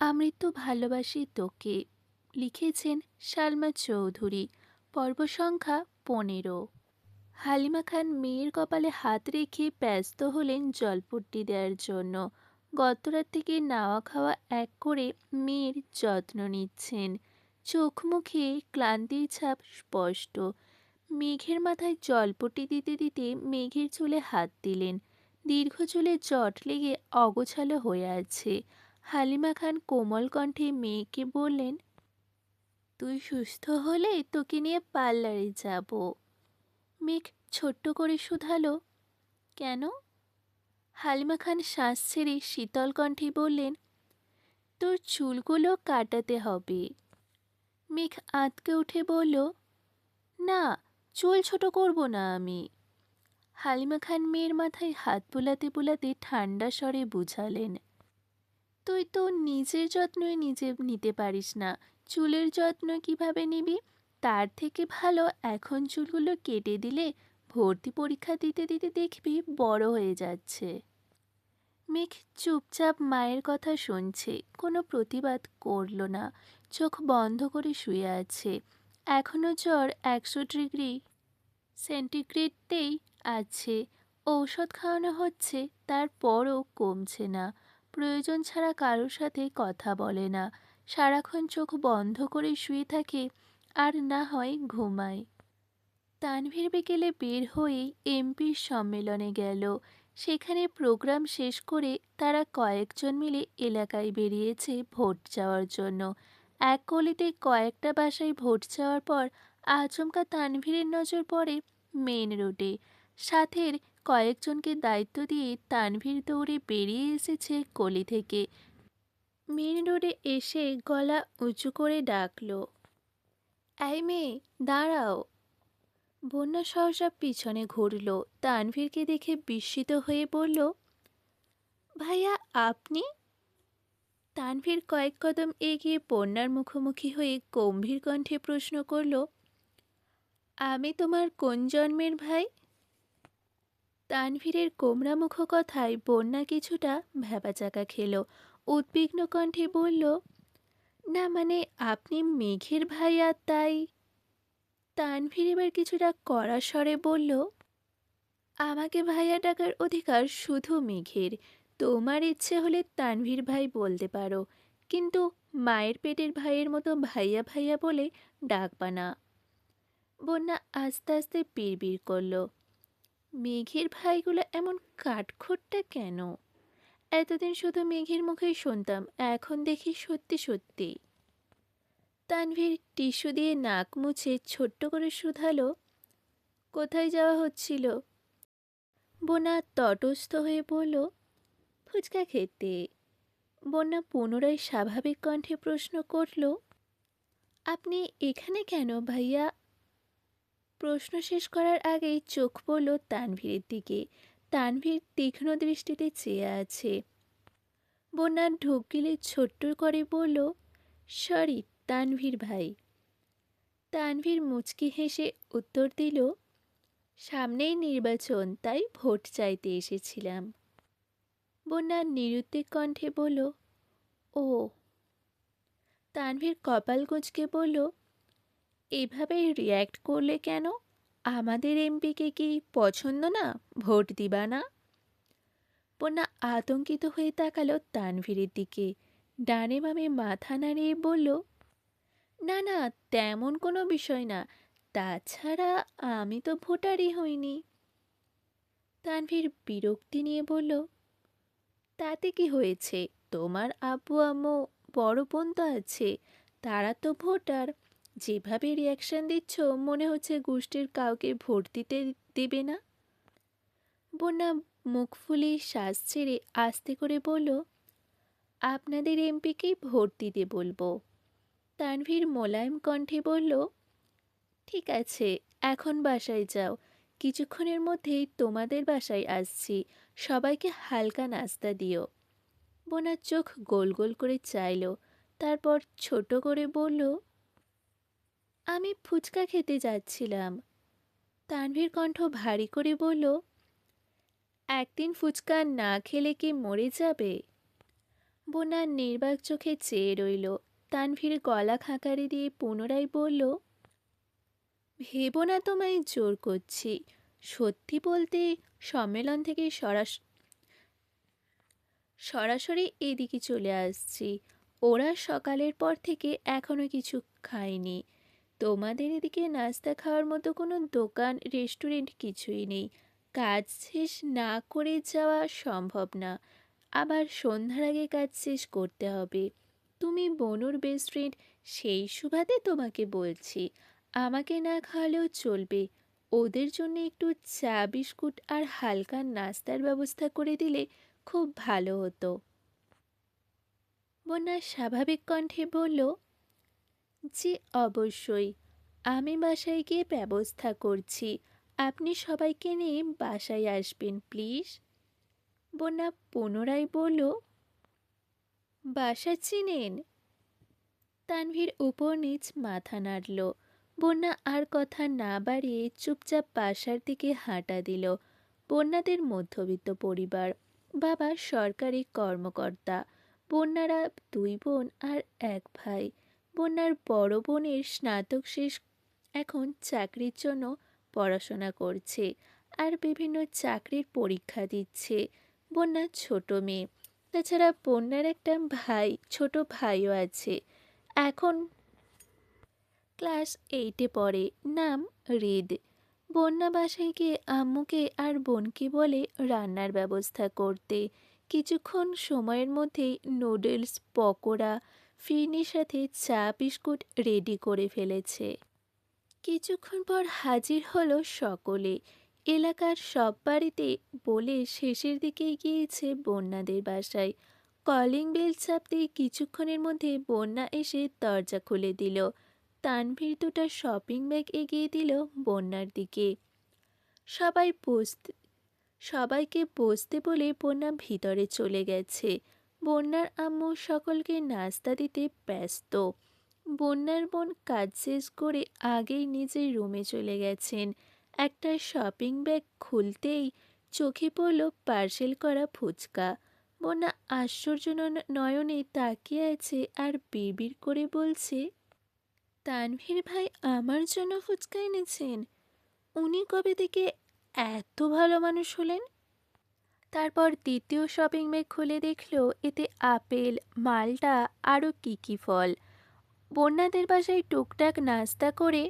আমৃত্যু ভালোবাসি তোকে। লিখেছেন সালমা চৌধুরী। পর্ব সংখ্যা 15। হালিমা খান মেয়ের কপালে হাত রেখে ব্যস্ত হলেন জলপট্টি দেওয়ার জন্য। গতরাত থেকে নাওয়া খাওয়া এক করে মেয়ের যত্ন নিচ্ছেন। চোখ মুখে ক্লান্তির ছাপ স্পষ্ট। মেঘের মাথায় জলপট্টি দিতে দিতে মেঘের চুলে হাত দিলেন। দীর্ঘ চুলে জট লেগে অগোছালো হয়ে আছে। হালিমা খান কোমল কণ্ঠে মেয়েকে বললেন, তুই সুস্থ হলে তোকে নিয়ে পার্লারে যাব। মেঘ ছোট্ট করে শুধালো, কেন? হালিমা খান শ্বাস ছেড়ে শীতল কণ্ঠে বললেন, তোর চুলগুলো কাটাতে হবে। মেঘ আঁতকে উঠে বলল, না, চুল ছোট করব না আমি। হালিমা খান মেয়ের মাথায় হাত বুলাতে বুলাতে ঠান্ডা স্বরে বুঝালেন, তুই তো নিজের যত্নই নিজে নিতে পারিস না, চুলের যত্ন কিভাবে নিবি? তার থেকে ভালো এখন চুলগুলো কেটে দিলে ভর্তি পরীক্ষা দিতে দিতে দেখবি বড় হয়ে যাচ্ছে। মেঘ চুপচাপ মায়ের কথা শুনছে, কোনো প্রতিবাদ করল না। চোখ বন্ধ করে শুয়ে আছে। এখনও জ্বর 100 ডিগ্রি সেন্টিগ্রেডতেই আছে। ঔষধ খাওয়ানো হচ্ছে, তারপরও কমছে না। প্রয়োজন ছাড়া কারোর সাথে কথা বলে না। সারাক্ষণ চোখ বন্ধ করে শুয়ে থাকে, আর না হয় ঘুমায়। তানভীর বিকেলে বের হয়েই এমপির সম্মেলনে গেল। সেখানে প্রোগ্রাম শেষ করে তারা কয়েকজন মিলে এলাকায় বেরিয়েছে ভোট চাওয়ার জন্য। এক গলিতে কয়েকটা বাসায় ভোট চাওয়ার পর আচমকা তানভীরের নজর পড়ে মেইন রোডে। সাথের কয়েকজনকে দায়িত্ব দিয়ে তানভীর দৌড়ে বেরিয়ে এসেছে গলি থেকে। মেইন রোডে এসে গলা উঁচু করে ডাকলো, এই মেয়ে, দাঁড়াও। বন্যা সহসা পিছনে ঘুরল। তানভীরকে দেখে বিস্মিত হয়ে বলল, ভাইয়া আপনি? তানভীর কয়েক কদম এগিয়ে বন্যার মুখোমুখি হয়ে গম্ভীর কণ্ঠে প্রশ্ন করল, আমি তোমার কোন জন্মের ভাই? তানভীরের গোমরা মুখ কথায় বন্যা কিছুটা ভ্যাবাচাকা খেল। উদ্বিগ্ন কণ্ঠে বলল, না মানে আপনি মেঘের ভাইয়া তাই। তানভীর এবার কিছুটা কড়া স্বরে বলল, আমাকে ভাইয়া ডাকার অধিকার শুধু মেঘের। তোমার ইচ্ছে হলে তানভীর ভাই বলতে পারো, কিন্তু মায়ের পেটের ভাইয়ের মতো ভাইয়া ভাইয়া বলে ডাকবা না। বন্যা আস্তে আস্তে বিড়বিড় করল, মেঘের ভাইগুলো এমন কাঠখোট্টা কেন? এতদিন শুধু মেঘের মুখেই শুনতাম, এখন দেখি সত্যি সত্যি। তানভীর টিস্যু দিয়ে নাক মুছে ছোট্ট করে শুধালো, কোথায় যাওয়া হচ্ছিল? বন্যা তটস্থ হয়ে বলল, ফুচকা খেতে। বন্যা পুনরায় স্বাভাবিক কণ্ঠে প্রশ্ন করল, আপনি এখানে কেন ভাইয়া? প্রশ্ন শেষ করার আগেই চোখ পড়ল তানভীরের দিকে। তানভীর তীক্ষ্ণ দৃষ্টিতে চেয়ে আছে। বন্যা ঢোক গিলে ছোট্ট করে বলল, সরি তানভীর ভাই। তানভীর মুচকি হেসে উত্তর দিল, সামনেই নির্বাচন, তাই ভোট চাইতে এসেছিলাম। বন্যা নিরুত্তের কণ্ঠে বলল, ও। তানভীর কপাল কুঁচকে বলল, এভাবে রিয়্যাক্ট করলে কেন? আমাদের এমপিকে কি পছন্দ না? ভোট দিবা না? বন্যা আতঙ্কিত হয়ে তাকালো তানভীরের দিকে। ডানে বামে মাথা নাড়িয়ে বলল, না না, তেমন কোনো বিষয় না। তাছাড়া আমি তো ভোটারই হইনি। তানভীর বিরক্তি নিয়ে বলল, তাতে কি হয়েছে? তোমার আব্বু আম্মু বড় বোন তো আছে, তারা তো ভোটার। যেভাবে রিয়াকশন দিচ্ছ মনে হচ্ছে গোষ্ঠীর কাউকে ভোট দিতে দেবে না। বন্যা মুখ ফুলিয়ে শ্বাস ছেড়ে আস্তে করে বলল, আপনাদের এমপিকেই ভোট দিতে বলবো। তানভীর মোলায়েম কণ্ঠে বলল, ঠিক আছে, এখন বাসায় যাও। কিছুক্ষণের মধ্যেই তোমাদের বাসায় আসছি। সবাইকে হালকা নাস্তা দিও। বোনার চোখ গোল গোল করে চাইল, তারপর ছোট করে বলল, আমি ফুচকা খেতে যাচ্ছিলাম। তানভীর কণ্ঠ ভারী করে বলল, একদিন ফুচকা না খেলে কি মরে যাবে? বন্যা নির্বাক চোখে চেয়ে রইল। তানভীর গলা খাঁকারি দিয়ে পুনরায় বলল, ভেবো না তোমায় জোর করছি। সত্যি বলতে, সম্মেলন থেকে সরাসরি এদিকে চলে আসছি। ওরা সকালের পর থেকে এখনো কিছু খায়নি। তোমাদের এদিকে নাস্তা খাওয়ার মতো কোনো দোকান রেস্টুরেন্ট কিছুই নেই। কাজ শেষ না করে যাওয়া সম্ভব না। আবার সন্ধ্যার আগে কাজ শেষ করতে হবে। তুমি বনুর বেস্ট ফ্রেন্ড, সেই সুবাদে তোমাকে বলছি। আমাকে না খাওয়ালেও চলবে। ওদের জন্য একটু চা বিস্কুট আর হালকা নাস্তার ব্যবস্থা করে দিলে খুব ভালো হতো। বন্যা স্বাভাবিক কণ্ঠে বলল, জি অবশ্যই, আমি বাসায় গিয়ে ব্যবস্থা করছি। আপনি সবাইকে নিয়ে বাসায় আসবেন প্লিজ। বন্যা পুনরায় বলল, বাসা চিনেন? তানভীর উপর নিচ মাথা নাড়ল। বন্যা আর কথা না বাড়িয়ে চুপচাপ বাসার দিকে হাঁটা দিল। বন্যাদের মধ্যবিত্ত পরিবার, বাবা সরকারি কর্মকর্তা, বন্যারা দুই বোন আর এক ভাই। বন্যার বড় বোনের স্নাতক শেষ, এখন চাকরির জন্য পড়াশোনা করছে আর বিভিন্ন চাকরির পরীক্ষা দিচ্ছে। বন্যা ছোট মেয়ে। তাছাড়া বন্যার একটা ছোট ভাইও আছে, এখন ক্লাস 8-এ পড়ে, নাম হৃদ। বন্যা বাসায় গিয়ে আম্মুকে আর বোনকে বলে রান্নার ব্যবস্থা করতে। কিছুক্ষণ সময়ের মধ্যেই নুডলস, পকোড়া, ফিরনির সাথে চা বিস্কুট রেডি করে ফেলেছে। কিছুক্ষণ পর হাজির হলো সকলে। এলাকার সব বাড়িতে বলে শেষের দিকে গিয়েছে বন্যাদের বাসায়। কলিং বেল চাপতেই কিছুক্ষণের মধ্যে বন্যা এসে দরজা খুলে দিল। তানভীর দুটা শপিং ব্যাগ এগিয়ে দিল বন্যার দিকে। সবাই বসতে সবাইকে বসতে বলে বন্যা ভিতরে চলে গেছে। বন্যার আম্মু সকলকে নাস্তা দিতে ব্যস্ত। বন্যার বোন কাজ শেষ করে আগেই নিজের রুমে চলে গেছেন। একটা শপিং ব্যাগ খুলতেই চোখে পড়ল পার্সেল করা ফুচকা। বন্যা আশ্চর্য নয়নে তাকিয়ে আছে আর বিড়বিড় করে বলছে, তানভীর ভাই আমার জন্য ফুচকা এনেছেন? উনি কবে থেকে এত ভালো মানুষ হলেন? তারপর দ্বিতীয় শপিং ব্যাগ খুলে দেখল এতে আপেল, মালটা, আরও কী কী ফল। বন্যাদের বাসায় টুকটাক নাস্তা করে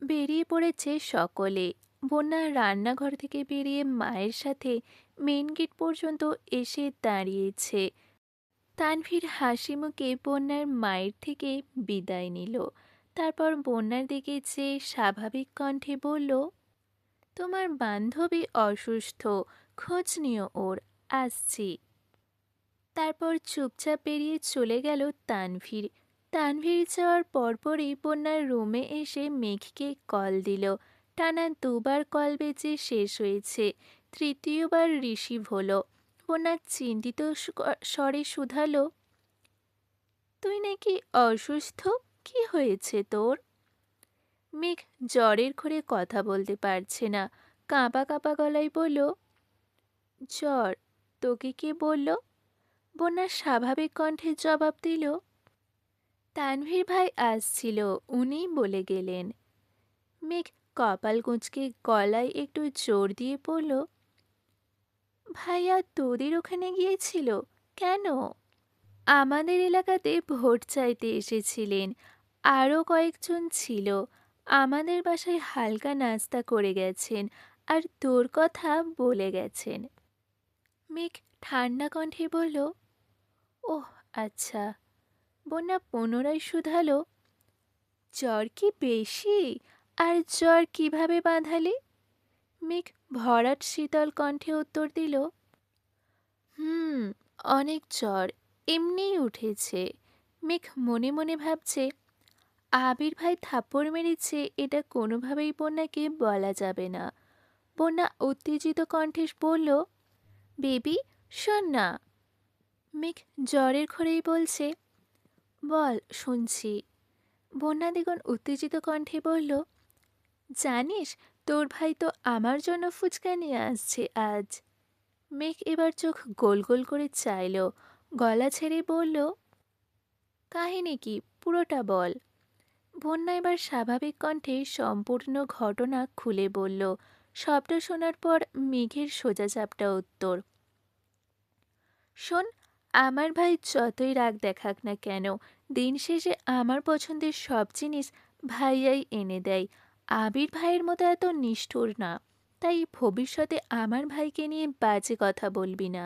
বেরিয়ে পড়েছে সকলে। বন্যা রান্নাঘর থেকে বেরিয়ে মায়ের সাথে মেন গেট পর্যন্ত এসে দাঁড়িয়েছে। তানভীর হাসি মুখে বন্যার মায়ের থেকে বিদায় নিল। তারপর বন্যার দিকে চেয়ে স্বাভাবিক কণ্ঠে বলল, তোমার বান্ধবী অসুস্থ, খোঁজ নিও ওর, আসছি। তারপর চুপচাপ বেরিয়ে চলে গেল তানভীর। তানভীর যাওয়ার পরপরই বন্যার রুমে এসে মেঘকে কল দিল। টানা দুবার কল বেজে শেষ হয়েছে, তৃতীয়বার রিসিভ হলো। বন্যা চিন্তিত স্বরে শুধালো, তুই নাকি অসুস্থ? কি হয়েছে তোর? মেঘ জ্বরের ঘোরে কথা বলতে পারছে না, কাঁপা কাঁপা গলায় বলল, জ্বর। তোকে কে বলল? বন্যা স্বাভাবিক কণ্ঠে জবাব দিল, তানভীর ভাই আসছিল, উনিই বলে গেলেন। মেঘ কপাল কুঁচকে গলায় একটু জোর দিয়ে বলল, ভাইয়া তোদের ওখানে গিয়েছিল কেন? আমাদের এলাকাতে ভোট চাইতে এসেছিলেন, আরও কয়েকজন ছিল। আমাদের বাসায় হালকা নাস্তা করে গেছেন আর তোর কথা বলে গেছেন। মেঘ ঠান্ডা কণ্ঠে বলল, ওহ আচ্ছা। বন্যা পুনরায় শুধালো, জ্বর কি বেশি? আর জ্বর কিভাবে বাঁধালি? মেঘ ভরাট শীতল কণ্ঠে উত্তর দিল, হুম, অনেক জ্বর, এমনিই উঠেছে। মেঘ মনে মনে ভাবছে, আবির ভাই থাপ্পড় মেরেছে, এটা কোনোভাবেই বন্যাকে বলা যাবে না। বন্যা উত্তেজিত কণ্ঠে বলল, বেবি শোন না। মেঘ জ্বরের ঘোরেই বলছে, বল শুনছি। বন্যা দ্বিগুণ উত্তেজিত কণ্ঠে বলল, জানিস তোর ভাই তো আমার জন্য ফুচকা নিয়ে আসছে আজ। মেঘ এবার চোখ গোল গোল করে চাইল, গলা ছেড়ে বলল, কাহিনী কি, পুরোটা বল। বন্যা এবার স্বাভাবিক কণ্ঠে সম্পূর্ণ ঘটনা খুলে বলল। সবটা শোনার পর মেঘের সোজাসাপটা উত্তর, শোন, আমার ভাই যতই রাগ দেখাক না কেন, দিন শেষে আমার পছন্দের সব জিনিস ভাইয়াই এনে দেয়। আবির ভাইয়ের মতো এত নিষ্ঠুর না, তাই ভবিষ্যতে আমার ভাইকে নিয়ে বাজে কথা বলবি না।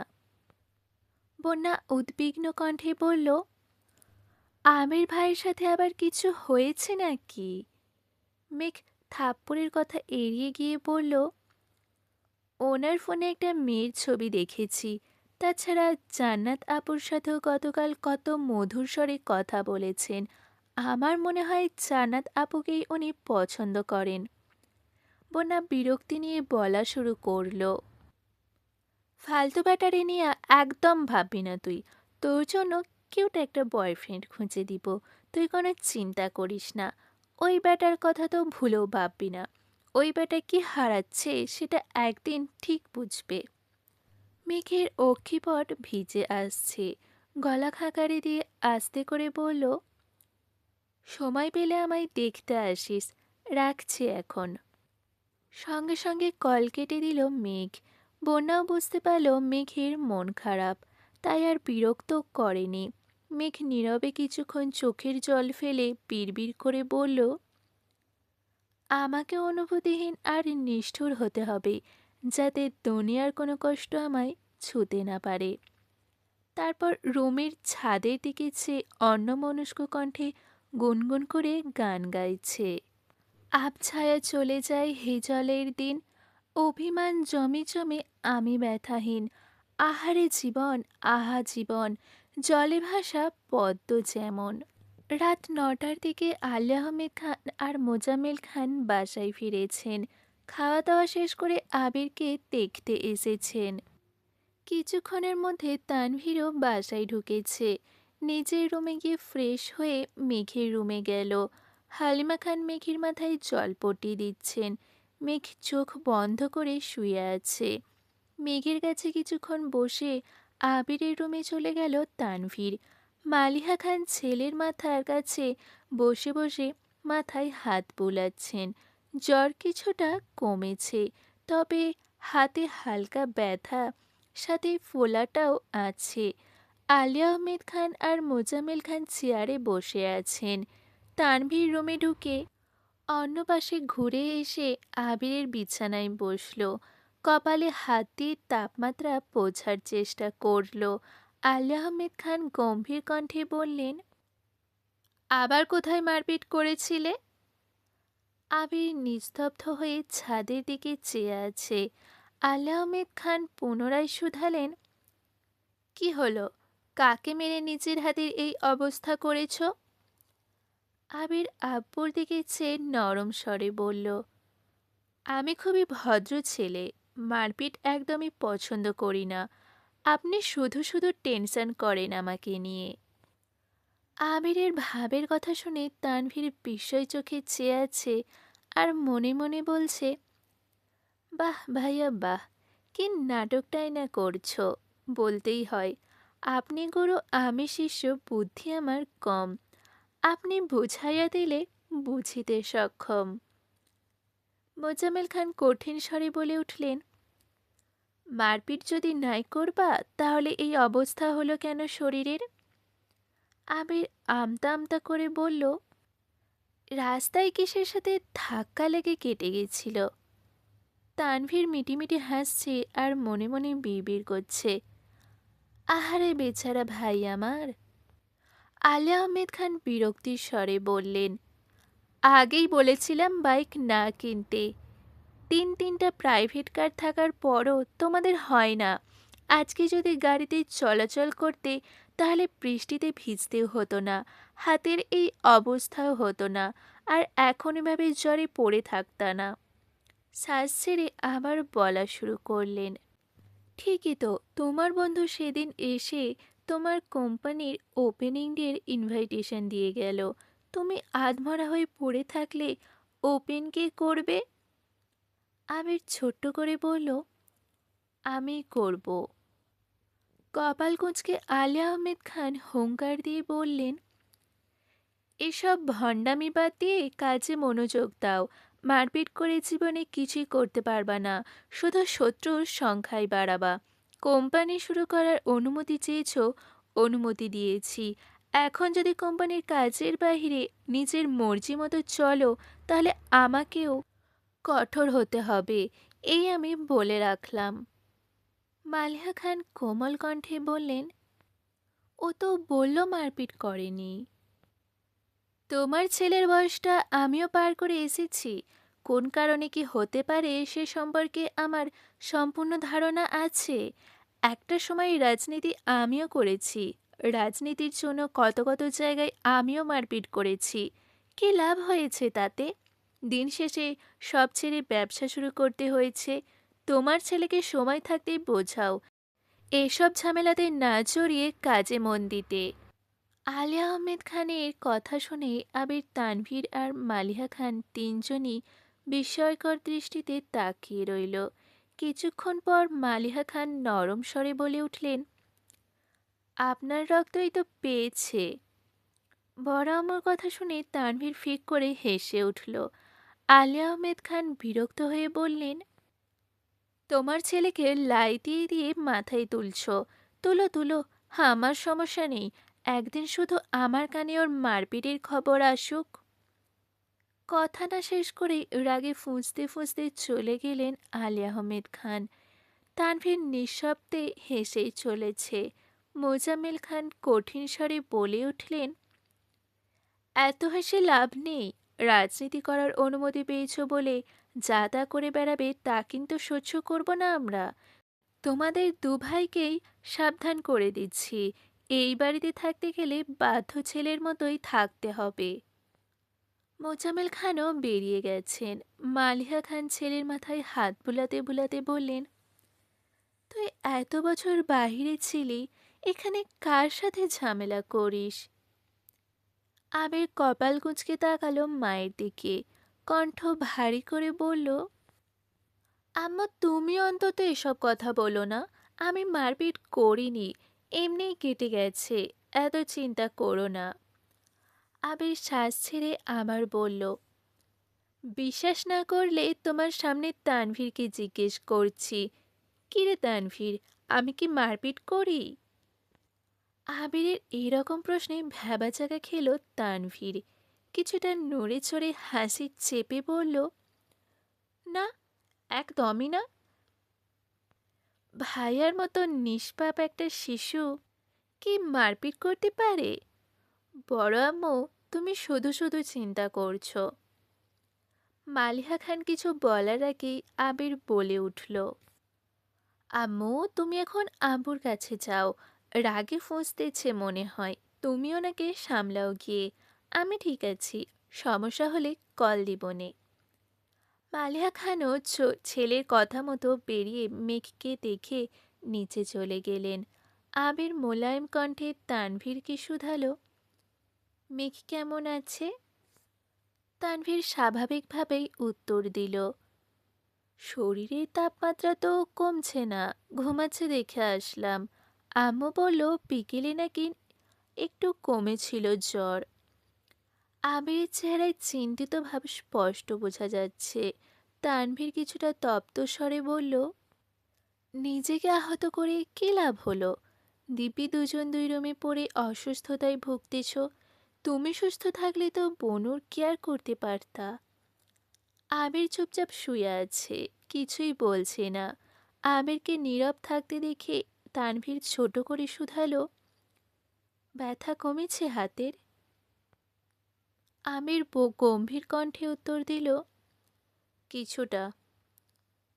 বন্যা উদ্বিগ্ন কণ্ঠে বলল, আমির ভাইয়ের সাথে আবার কিছু হয়েছে নাকি? মেঘ থাপ্পড়ের কথা এড়িয়ে গিয়ে বলল, ওনার ফোনে একটা মেয়ের ছবি দেখেছি। তাছাড়া জান্নাত আপুর সাথেও গতকাল কত মধুর স্বরে কথা বলেছেন। আমার মনে হয় জান্নাত আপুকেই উনি পছন্দ করেন। বন্যা বিরক্তি নিয়ে বলা শুরু করলো, ফালতু ব্যাটারি নিয়ে একদম ভাববি না তুই। তোর জন্য কিউট একটা বয়ফ্রেন্ড খুঁজে দিব, তুই কোনো চিন্তা করিস না। ওই ব্যাটার কথা তো ভুলেও ভাববি না। ওই ব্যাটা কি হারাচ্ছে সেটা একদিন ঠিক বুঝবে। মেঘের অক্ষিপট ভিজে আসছে, গলা খাকারি দিয়ে আস্তে করে বলল, সময় পেলে আমায় দেখতে আসিস, রাখছি এখন। সঙ্গে সঙ্গে কল কেটে দিল মেঘ। বন্যাও বুঝতে পারল মেঘের মন খারাপ, তাই আর বিরক্ত করেনি। মেঘ নীরবে কিছুক্ষণ চোখের জল ফেলে বিড়বিড় করে বলল, আমাকে অনুভূতিহীন আর নিষ্ঠুর হতে হবে, যাতে দুনিয়ার কোনো কষ্ট আমায় ছুঁতে না পারে। তারপর রুমের ছাদের দিকে চেয়ে অন্যমনস্ক কণ্ঠে গুনগুন করে গান গাইছে। আবছায়া চলে যায় হিজলের দিন, অভিমান জমে জমে আমি ব্যথাহীন। আহারে জীবন, আহা জীবন, জলে ভাসা পদ্ম যেমন। রাত ৯টার দিকে আলী আহমেদ খান আর মোজাম্মেল খান বাসায় ফিরেছেন। খাওয়া দাওয়া শেষ করে আবিরকে দেখতে এসেছেন। কিছুক্ষণের মধ্যে তানভীরও বাসায় ঢুকেছে। নিজের রুমে গিয়ে ফ্রেশ হয়ে মেঘের রুমে গেল। হালিমা খান মেঘের মাথায় জলপট্টি দিচ্ছেন। মেঘ চোখ বন্ধ করে শুয়ে আছে। মেঘের কাছে কিছুক্ষণ বসে আবিরের রুমে চলে গেল তানভীর। মালিহা খান ছেলের মাথার কাছে বসে বসে মাথায় হাত বুলাচ্ছেন। জ্বর কিছুটা কমেছে, তবে হাতে হালকা ব্যথা, সাথে ফোলাটাও আছে। আলী আহমেদ খান আর মোজাম্মেল খান চেয়ারে বসে আছেন। তানভীর রুমে ঢুকে অন্য পাশে ঘুরে এসে আবিরের বিছানায় বসল। কপালে হাত দিয়ে তাপমাত্রা বোঝার চেষ্টা করল। আলী আহমেদ খান গম্ভীর কণ্ঠে বললেন, আবার কোথায় মারপিট করেছিলে? আবির নিস্তব্ধ হয়ে ছাদের দিকে চেয়ে আছে। আলী আহমেদ খান পুনরায় শুধালেন, কি হলো, কাকে মেরে নিজের হাতের এই অবস্থা করেছ? আবির আব্বুর দিকে চেয়ে নরম স্বরে বলল, আমি খুবই ভদ্র ছেলে, মারপিট একদমই পছন্দ করি না। আপনি শুধু শুধু টেনশন করেন আমাকে নিয়ে। আবিরের ভাবের কথা শুনে তানভীর বিস্ময় চোখে চেয়ে আছে আর মনে মনে বলছে, বাহ ভাইয়া বাহ, কি নাটকটাই না করছো। বলতেই হয়, আপনি গুরু আমি শিষ্য, বুদ্ধি আমার কম। আপনি বুঝাইয়া দিলে বুঝিতে সক্ষম। মোজাম্মেল খান কঠিন স্বরে বলে উঠলেন, মারপিট যদি নাই করবা তাহলে এই অবস্থা হলো কেন শরীরের? আবির আমতা আমতা করে বলল, রাস্তায় কিসের সাথে ধাক্কা লেগে কেটে গেছিল। তানভীর মিটিমিটি হাসছে আর মনে মনে বিড়বিড় করছে, আহারে বেচারা ভাই আমার। আলী আহমেদ খান বিরক্তির স্বরে বললেন, আগেই বলেছিলাম বাইক না কিনতে। তিনটা প্রাইভেট কার থাকার পরও তোমাদের হয় না। আজকে যদি গাড়িতে চলাচল করতে, তাহলে বৃষ্টিতে ভিজতেও হতো না, হাতের এই অবস্থাও হতো না, আর এখন এভাবে জ্বরে পড়ে থাকতা না। শ্বাস ছেড়ে আবার বলা শুরু করলেন, ঠিকই তো, তোমার বন্ধু সেদিন এসে তোমার কোম্পানির ওপেনিং ডের ইনভাইটেশন দিয়ে গেল। তুমি আধমরা হয়ে পড়ে থাকলে ওপেন কে করবে? আবির ছোট্ট করে বলল, আমি করব। কপাল কুঁচকে আলী আহমেদ খান হুঙ্কার দিয়ে বললেন, এসব ভণ্ডামি বাদ দিয়ে কাজে মনোযোগ দাও। মারপিট করে জীবনে কিছুই করতে পারবা না, শুধু শত্রুর সংখ্যাই বাড়াবা। কোম্পানি শুরু করার অনুমতি চেয়েছো, অনুমতি দিয়েছি। এখন যদি কোম্পানির কাজের বাইরে নিজের মর্জি মতো চলো, তাহলে আমাকেও কঠোর হতে হবে, এই আমি বলে রাখলাম। মালিহা খান কোমল কণ্ঠে বললেন, ও তো বলল মারপিট করেনি। তোমার ছেলের বয়সটা আমিও পার করে এসেছি। কোন কারণে কি হতে পারে সে সম্পর্কে আমার সম্পূর্ণ ধারণা আছে। একটা সময় রাজনীতি আমিও করেছি। রাজনীতির জন্য কত কত জায়গায় আমিও মারপিট করেছি। কী লাভ হয়েছে তাতে? দিন শেষে সব ছেড়ে ব্যবসা শুরু করতে হয়েছে। তোমার ছেলেকে সময় থাকতেই বোঝাও এসব ঝামেলাতে না জড়িয়ে কাজে মন দিতে। আলিয়া আহমেদ খানের কথা শুনে আবির, তানভীর আর মালিহা খান তিনজনই বিস্ময়কর দৃষ্টিতে তাকিয়ে রইল। কিছুক্ষণ পর মালিহা খান নরম স্বরে বলে উঠলেন, আপনার রক্তই তো পেয়েছে। বড় আম্মুর কথা শুনে তানভীর ফিক করে হেসে উঠল। আলিয়া আহমেদ খান বিরক্ত হয়ে বললেন, তোমার ছেলেকে লাই দিয়ে দিয়ে মাথায় তুলছ। তুলো তুলো, আমার সমস্যা নেই। একদিন শুধু আমার কানে ওর মারপিটের খবর আসুক। কথা না শেষ করে রাগে ফুঁসতে ফুঁসতে চলে গেলেন আলী আহমেদ খান। তানভীর নিঃশব্দে হেসেই চলেছে। মোজাম্মেল খান কঠিন স্বরে বলে উঠলেন, এত হেসে লাভ নেই। রাজনীতি করার অনুমতি পেয়েছো বলে যা তা করে বেড়াবে তা কিন্তু সহ্য করব না আমরা। তোমাদের দুভাইকেই সাবধান করে দিচ্ছি, এই বাড়িতে থাকতে গেলে বাধ্য ছেলের মতোই থাকতে হবে। মোজাম্মেল খানও বেরিয়ে গেছেন। মালিহা খান ছেলের মাথায় হাত বুলাতে বুলাতে বললেন, তুই এত বছর বাহিরে ছিলি, এখানে কার সাথে ঝামেলা করিস? আবির কপাল কুঁচকে তাকালো মায়ের দিকে, কণ্ঠ ভারী করে বলল, আম্মা তুমি অন্তত এসব কথা বলো না। আমি মারপিট করিনি, এমনিই কেটে গেছে, এত চিন্তা করো না। আবির শ্বাস ছেড়ে আবার বলল, বিশ্বাস না করলে তোমার সামনে তানভীরকে জিজ্ঞেস করছি। কিরে তানভীর, আমি কি মারপিট করি? আবিরের এইরকম প্রশ্নে ভ্যাবাচাকা খেল তানভীর। কিছুটা নড়ে চড়ে হাসি চেপে বলল, না, একদমই না। ভাইয়ার মতো নিষ্পাপ একটা শিশু কি মারপিট করতে পারে? বড় আম্মু, তুমি শুধু শুধু চিন্তা করছো। মালিহা খান কিছু বলার আগেই আবির বলে উঠল, আম্মু তুমি এখন আব্বুর কাছে যাও। রাগে ফুঁসতেছে মনে হয়, তুমি ওনাকে সামলাও গিয়ে। আমি ঠিক আছি, সমস্যা হলে কল দিবনে। মালিহা খানও ছেলের কথা মতো বেরিয়ে মেঘকে দেখে নিচে চলে গেলেন। আবির মোলায়েম কণ্ঠে তানভীরকে শুধালো, মেঘ কেমন আছে? তানভীর স্বাভাবিকভাবেই উত্তর দিল, শরীরের তাপমাত্রা তো কমছে না, ঘুমাচ্ছে দেখে আসলাম। আম্মু বলল বিকেলে নাকি একটু কমেছিল জ্বর। আবিরের চেহারায় চিন্তিত ভাব স্পষ্ট বোঝা যাচ্ছে। তানভীর কিছুটা তপ্ত স্বরে বলল, নিজেকে আহত করে কী লাভ হলো? দিব্যি দুজন দুই রুমে পড়ে অসুস্থতায় ভুগতেছ। তুমি সুস্থ থাকলে তো বনুর কেয়ার করতে পারতা। আবির চুপচাপ শুয়ে আছে, কিছুই বলছে না। আবিরকে নীরব থাকতে দেখে তানভীর ছোট করে শুধালো, ব্যথা কমেছে হাতের? আমির গম্ভীর কণ্ঠে উত্তর দিল, কিছুটা।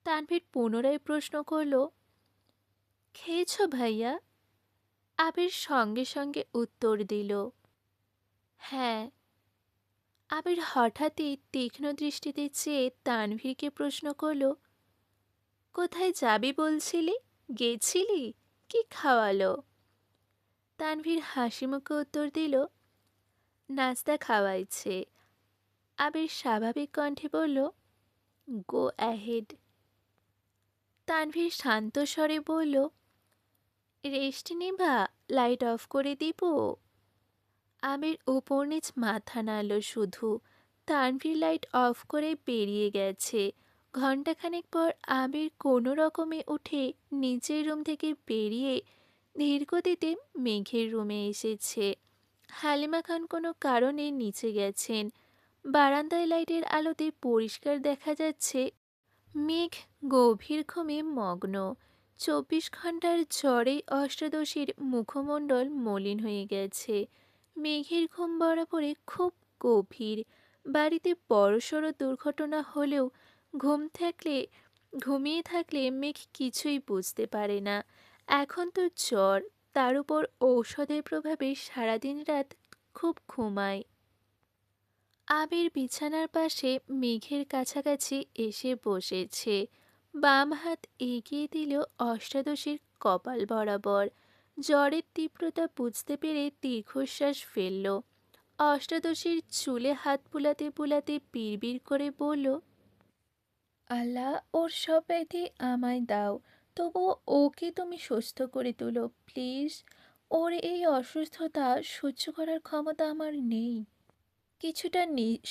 তানভীর পুনরায় প্রশ্ন করল, খেয়েছ ভাইয়া? আবির সঙ্গে সঙ্গে উত্তর দিল, হ্যাঁ। আবির হঠাৎই তীক্ষ্ণ দৃষ্টিতে চেয়ে তানভীরকে প্রশ্ন করল, কোথায় যাবি বলছিলি? গেছিলি? কি খাওয়ালো? তানভীর হাসি মুখে উত্তর দিল, নাস্তা খাওয়াইছে। আবির স্বাভাবিক কণ্ঠে বলল, গো অ্যাহেড। তানভীর শান্ত স্বরে বলল, রেস্ট নিবা? লাইট অফ করে দিব? আবির উপর নিচ মাথা নাড়ল শুধু। তানভীর লাইট অফ করে বেরিয়ে গেছে। ঘন্টাখানেক পর আবির কোনো রকমে উঠে নিচের রুম থেকে বেরিয়ে ধীরগতিতে মেঘের রুমে এসেছে। হালিমা খান কোনো কারণে নিচে গেছেন। বারান্দায় লাইটের আলোতে পরিষ্কার দেখা যাচ্ছে মেঘ গভীর ঘুমে মগ্ন। 24 ঘন্টার ঝড়ে অষ্টাদশীর মুখমণ্ডল মলিন হয়ে গেছে। মেঘের ঘুম বরাবরে খুব গভীর। বাড়িতে বড়সড় দুর্ঘটনা হলেও ঘুম থাকলে ঘুমিয়ে থাকলে মেঘ কিছুই বুঝতে পারে না। এখন তো জ্বর, তার উপর ঔষধের প্রভাবে সারাদিন রাত খুব ঘুমায়। আবির বিছানার পাশে মেঘের কাছাকাছি এসে বসেছে। বাম হাত এগিয়ে দিল অষ্টাদশীর কপাল বরাবর। জ্বরের তীব্রতা বুঝতে পেরে দীর্ঘশ্বাস ফেলল। অষ্টাদশীর চুলে হাত বুলাতে বুলাতে বিড়বিড় করে বলল, আল্লাহ, ওর সব ব্যাধি আমায় দাও, তবুও ওকে তুমি সুস্থ করে তুলো প্লিজ। ওর এই অসুস্থতা সহ্য করার ক্ষমতা আমার নেই। কিছুটা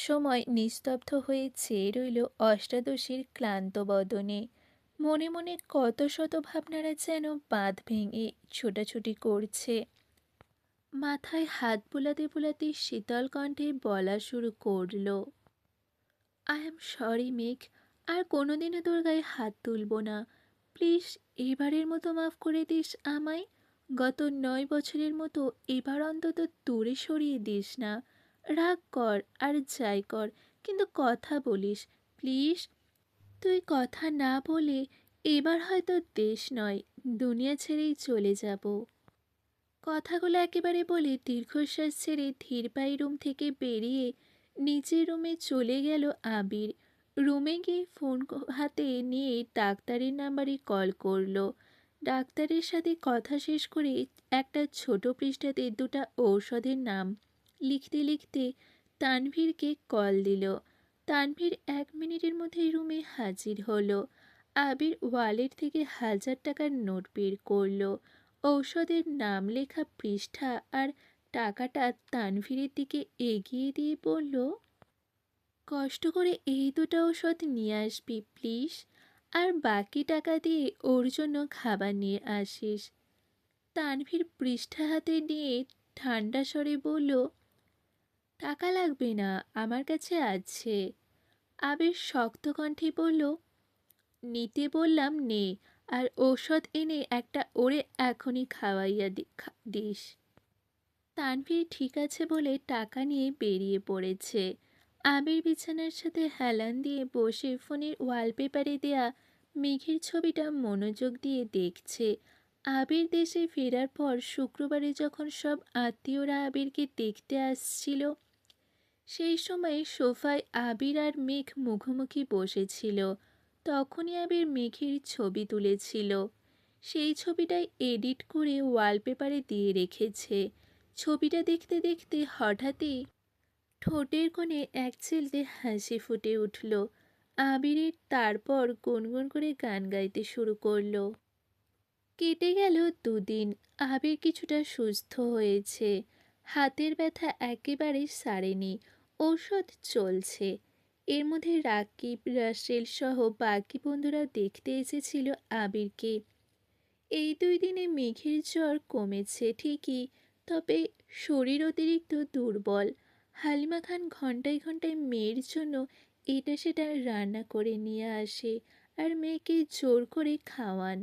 সময় নিস্তব্ধ হয়ে চেয়ে রইল অষ্টাদশীর ক্লান্ত বদনে। মনে মনে কত শত ভাবনারা যেন বাঁধ ভেঙে ছোটাছুটি করছে। মাথায় হাত বুলাতে বুলাতে শীতল কণ্ঠে বলা শুরু করলো, আই এম সরি মেঘ, আর কোনোদিনও তোর গায়ে হাত তুলব না। প্লিজ, এবারের মতো মাফ করে দিস আমায়। গত 9 বছরের মতো এবার অন্তত দূরে সরিয়ে দিস না। রাগ কর আর যাই কর, কিন্তু কথা বলিস প্লিজ। তুই কথা না বলে এবার হয়তো দেশ নয়, দুনিয়া ছেড়েই চলে যাব। কথাগুলো একেবারে বলে দীর্ঘশ্বাস ছেড়ে ধীর পায়ে রুম থেকে বেরিয়ে নিচের রুমে চলে গেল আবির। রুমে গিয়ে ফোন হাতে নিয়ে ডাক্তারের নাম্বারে কল করলো। ডাক্তারের সাথে কথা শেষ করে একটা ছোট পৃষ্ঠাতে দুটো ঔষধের নাম লিখতে লিখতে তানভীরকে কল দিল। তানভীর 1 মিনিটের মধ্যেই রুমে হাজির হলো। আবির ওয়ালেট থেকে 1000 টাকার নোট বের করলো। ঔষধের নাম লেখা পৃষ্ঠা আর টাকাটা তানভীরের দিকে এগিয়ে দিয়ে বলল, কষ্ট করে এই দুটো ঔষধ নিয়ে আসবি প্লিজ, আর বাকি টাকা দিয়ে ওর জন্য খাবার নিয়ে আসিস। তানভীর পৃষ্ঠা হাতে নিয়ে ঠান্ডা স্বরে বলল, টাকা লাগবে না, আমার কাছে আছে। আবির শক্ত কণ্ঠে বলল, নিতে বললাম নে, আর ঔষধ এনে একটা ওরে এখনই খাওয়াইয়া দিস। তানভীর ঠিক আছে বলে টাকা নিয়ে বেরিয়ে পড়েছে। আবির বিছানার সাথে হেলান দিয়ে বসে ফোনের ওয়ালপেপারে দেয়া মেঘের ছবিটা মনোযোগ দিয়ে দেখছে। আবির দেশে ফেরার পর শুক্রবারে যখন সব আত্মীয়রা আবিরকে দেখতে আসছিল, সেই সময়ে সোফায় আবির আর মেঘ মুখোমুখি বসেছিল। তখনই আবির মেঘের ছবি তুলেছিল। সেই ছবিটাই এডিট করে ওয়ালপেপারে দিয়ে রেখেছে। ছবিটা দেখতে দেখতে হঠাৎই ঠোঁটের কোণে এক চিলতে হাসি ফুটে উঠল আবিরের। তারপর গুনগুন করে গান গাইতে শুরু করলো। কেটে গেল 2 দিন। আবির কিছুটা সুস্থ হয়েছে। হাতের ব্যথা একেবারে সারেনি। ঔষধ চলছে। এর মধ্যে রাকিব, রাসেল সহ বাকি বন্ধুরাও দেখতে এসেছিল আবিরকে। এই 2 দিনে মেঘের জ্বর কমেছে ঠিকই, তবে শরীর অতিরিক্ত দুর্বল। হালিমা খান ঘন্টায় ঘন্টায় মেয়ের জন্য এটা সেটা রান্না করে নিয়ে আসে আর মেয়েকে জোর করে খাওয়ান।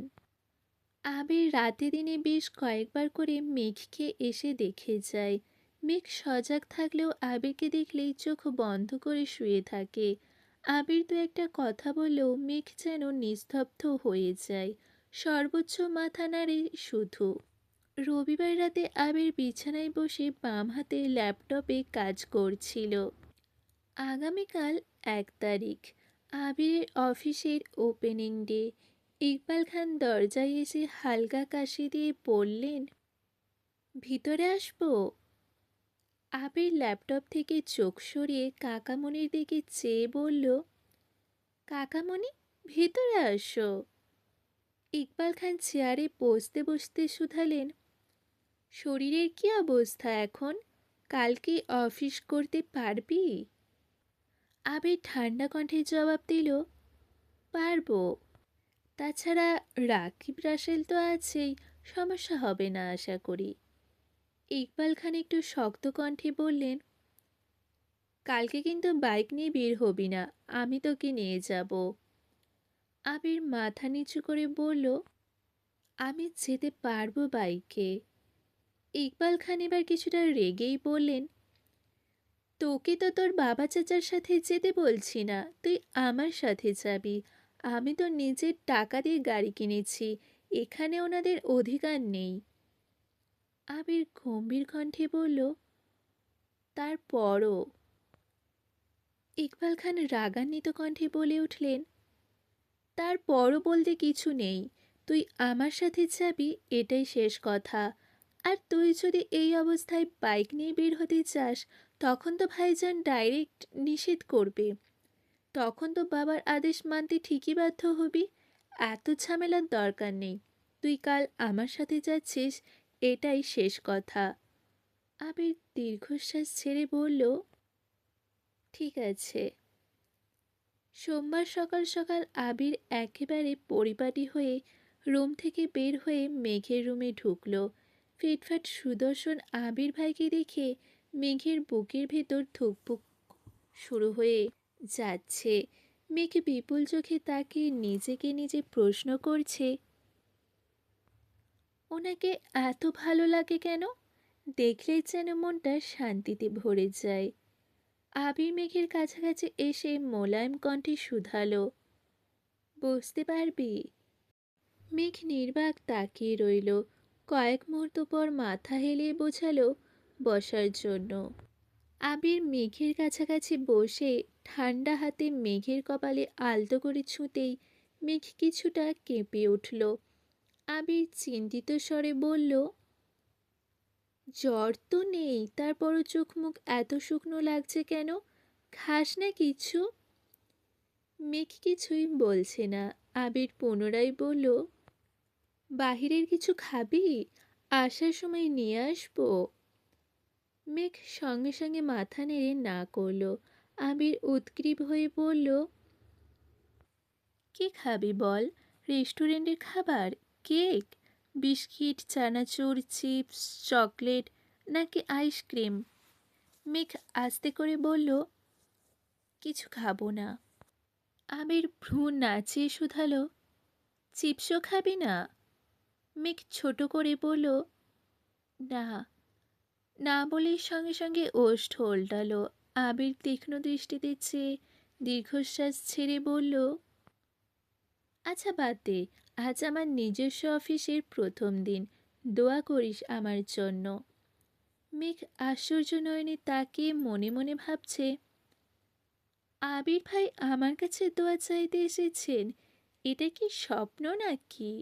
আবির রাতে দিনে বেশ কয়েকবার করে মেঘকে এসে দেখে যায়। মেঘ সজাগ থাকলেও আবিরকে দেখলেই চোখ বন্ধ করে শুয়ে থাকে। আবির তো একটা কথা বললেও মেঘ যেন নিস্তব্ধ হয়ে যায়, সর্বোচ্চ মাথা নাড়ে শুধু। রবিবার রাতে আবির বিছানায় বসে বাম হাতে ল্যাপটপে কাজ করছিল। আগামীকাল 1 তারিখ, আবিরের অফিসের ওপেনিং ডে। ইকবাল খান দরজায় এসে হালকা কাশি দিয়ে বললেন, ভিতরে আসবো? আবির ল্যাপটপ থেকে চোখ সরিয়ে কাকামণির দিকে চেয়ে বলল, কাকামণি, ভিতরে আসো। ইকবাল খান চেয়ারে বসতে বসতে শুধালেন, শরীরের কি অবস্থা এখন? কাল কি অফিস করতে পারবি? আবির ঠান্ডা কণ্ঠে জবাব দিল, পারবো। তাছাড়া রাকিব রাসেল তো আছেই, সমস্যা হবে না আশা করি। ইকবাল খান একটু শক্ত কণ্ঠে বললেন, কালকে কিন্তু বাইক নিয়ে বের হবি না, আমি তোকে নিয়ে যাব। আবির মাথা নিচু করে বলল, আমি যেতে পারবো বাইকে। ইকবাল খান এবার কিছুটা রেগেই বললেন, তোকে তো তোর বাবা চাচার সাথে যেতে বলছি না, তুই আমার সাথে যাবি। আমি তো নিজের টাকা দিয়ে গাড়ি কিনেছি, এখানে ওনাদের অধিকার নেই। আবির গম্ভীর কণ্ঠে বলল, তারপরও। ইকবাল খান রাগান্বিত কণ্ঠে বলে উঠলেন, তারপরও বলতে কিছু নেই, তুই আমার সাথে যাবি, এটাই শেষ কথা। আর তুই যদি এই অবস্থায় বাইক নিয়ে বের হতে চাস, তখন তো ভাইজান ডাইরেক্ট নিষেধ করবে। তখন তো বাবার আদেশ মানতে ঠিকই বাধ্য হবি। এত ঝামেলার দরকার নেই, তুই কাল আমার সাথে যাচ্ছিস, এটাই শেষ কথা। আবির দীর্ঘশ্বাস ছেড়ে বলল, ঠিক আছে। সোমবার সকাল সকাল আবির একেবারে পরিপাটি হয়ে রুম থেকে বের হয়ে মেঘের রুমে ঢুকল। ফিটফাট সুদর্শন আবির ভাইকে দেখে মেঘের বুকের ভেতর ধুকপুক শুরু হয়ে যাচ্ছে। মেঘ বিপুল চোখে তাকিয়ে নিজেকে নিজে প্রশ্ন করছে, ওনাকে এত ভালো লাগে কেন? দেখলেই যেন মনটা শান্তিতে ভরে যায়। আবির মেঘের কাছাকাছি এসে মোলায়েম কণ্ঠে শুধালো, বুঝতে পারবি? মেঘ নির্বাক তাকিয়ে রইল। কয়েক মুহূর্ত পর মাথা হেলিয়ে বোঝালো বসার জন্য। আবির মেঘের কাছাকাছি বসে ঠান্ডা হাতে মেঘের কপালে আলতো করে ছুঁতেই মেঘ কিছুটা কেঁপে উঠল। আবির চিন্তিত স্বরে বলল, জ্বর তো নেই, তারপরও চোখ মুখ এত শুকনো লাগছে কেন? খাস না কিছু? মেঘ কিছুই বলছে না। আবির পুনরায় বলল, বাহিরের কিছু খাবি? আসার সময় নিয়ে আসবো। মেঘ সঙ্গে সঙ্গে মাথা নেড়ে না করল। আবির উদগ্রীব হয়ে বলল, কি খাবি বল? রেস্টুরেন্টের খাবার? কেক, বিস্কিট, চানাচুর, চিপস, চকলেট, নাকি আইসক্রিম? মেঘ আস্তে করে বলল, কিছু খাবো না। আবির ভ্রু নাচিয়ে শুধালো, চিপসও খাবি না? মেঘ ছোট করে বলল, না। না বলেই সঙ্গে সঙ্গে ওষ্ঠ ওল্টালো। আবির তীক্ষ্ণ দৃষ্টিতে চেয়ে দীর্ঘশ্বাস ছেড়ে বলল, আচ্ছা বাদ দে, আজ আমার নিজস্ব অফিসের প্রথম দিন, দোয়া করিস আমার জন্য। মেঘ আশ্চর্য নয়নে তাকিয়ে মনে মনে ভাবছে, আবির ভাই আমার কাছে দোয়া চাইতে এসেছেন, এটা কি স্বপ্ন নাকি?